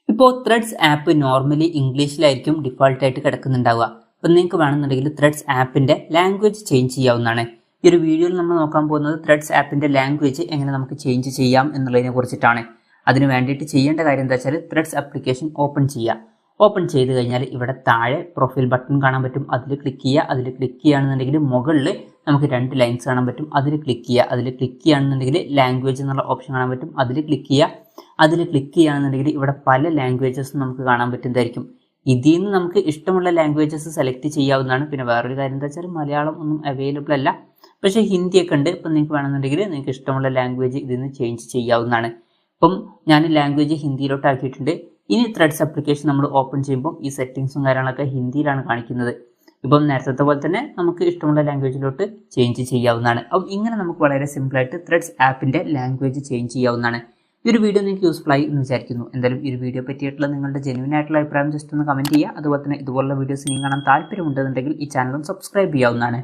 ഇപ്പോൾ threads app normally ഇംഗ്ലീഷിലായിരിക്കും ഡിഫോൾട്ടായിട്ട് കിടക്കുന്നുണ്ടാവുക. അപ്പം നിങ്ങൾക്ക് വേണമെന്നുണ്ടെങ്കിൽ ത്രെഡ്സ് ആപ്പിൻ്റെ ലാംഗ്വേജ് ചേഞ്ച് ചെയ്യാവുന്നതാണ്. ഈ ഒരു വീഡിയോയിൽ നമ്മൾ നോക്കാൻ പോകുന്നത് ത്രെഡ്സ് ആപ്പിൻ്റെ ലാംഗ്വേജ് എങ്ങനെ നമുക്ക് ചേഞ്ച് ചെയ്യാം എന്നുള്ളതിനെ കുറിച്ചിട്ടാണ്. അതിന് വേണ്ടിയിട്ട് ചെയ്യേണ്ട കാര്യം എന്താ വെച്ചാൽ ത്രെഡ്സ് ആപ്ലിക്കേഷൻ ഓപ്പൺ ചെയ്യുക. ഓപ്പൺ ചെയ്ത് കഴിഞ്ഞാൽ ഇവിടെ താഴെ പ്രൊഫൈൽ ബട്ടൺ കാണാൻ പറ്റും, അതിൽ ക്ലിക്ക് ചെയ്യുക. അതിൽ ക്ലിക്ക് ചെയ്യുകയാണെന്നുണ്ടെങ്കിൽ മുകളിൽ നമുക്ക് 2 ലൈൻസ് കാണാൻ പറ്റും, അതിൽ ക്ലിക്ക് ചെയ്യുക. അതിൽ ക്ലിക്ക് ചെയ്യുകയാണെന്നുണ്ടെങ്കിൽ ലാംഗ്വേജ് എന്നുള്ള ഓപ്ഷൻ കാണാൻ പറ്റും, അതിൽ ക്ലിക്ക് ചെയ്യുക. അതിൽ ക്ലിക്ക് ചെയ്യുകയാണെന്നുണ്ടെങ്കിൽ ഇവിടെ പല ലാംഗ്വേജസും നമുക്ക് കാണാൻ പറ്റുന്നതായിരിക്കും. ഇതിൽ നിന്ന് നമുക്ക് ഇഷ്ടമുള്ള ലാംഗ്വേജസ് സെലക്ട് ചെയ്യാവുന്നതാണ്. പിന്നെ വേറൊരു കാര്യം എന്താ വെച്ചാൽ മലയാളം ഒന്നും അവൈലബിൾ അല്ല, പക്ഷേ ഹിന്ദിയൊക്കെ ഉണ്ട്. ഇപ്പം നിങ്ങൾക്ക് വേണമെന്നുണ്ടെങ്കിൽ നിങ്ങൾക്ക് ഇഷ്ടമുള്ള ലാംഗ്വേജ് ഇതിൽ നിന്ന് ചേഞ്ച് ചെയ്യാവുന്നതാണ്. ഇപ്പം ഞാൻ ലാംഗ്വേജ് ഹിന്ദിയിലോട്ട് ആക്കിയിട്ടുണ്ട്. ഇനി ത്രെഡ്സ് ആപ്ലിക്കേഷൻ നമ്മൾ ഓപ്പൺ ചെയ്യുമ്പോൾ ഈ സെറ്റിങ്സും കാര്യങ്ങളൊക്കെ ഹിന്ദിയിലാണ് കാണിക്കുന്നത്. ഇപ്പം നേരത്തെ പോലെ തന്നെ നമുക്ക് ഇഷ്ടമുള്ള ലാംഗ്വേജിലോട്ട് ചേഞ്ച് ചെയ്യാവുന്നതാണ്. അപ്പം ഇങ്ങനെ നമുക്ക് വളരെ സിമ്പിളായിട്ട് ത്രെഡ്സ് ആപ്പിൻ്റെ ലാംഗ്വേജ് ചേഞ്ച് ചെയ്യാവുന്നതാണ്. ഈ ഒരു വീഡിയോ നിങ്ങൾക്ക് യൂസ്ഫുൾ ആയി എന്ന് വിചാരിക്കുന്നു. എന്തായാലും ഈ ഒരു വീഡിയോ പറ്റിയിട്ടുള്ള നിങ്ങളുടെ ജെന്യൂൻ ആയിട്ടുള്ള അഭിപ്രായം ജസ്റ്റ് ഒന്ന് കമൻറ്റ് ചെയ്യുക. അതുപോലെ തന്നെ ഇതുപോലുള്ള വീഡിയോസ് നിങ്ങൾ കാണാൻ താല്പര്യമുണ്ടെന്നുണ്ടെങ്കിൽ ഈ ചാനലും സബ്സ്ക്രൈബ് ചെയ്യാവുന്നതാണ്.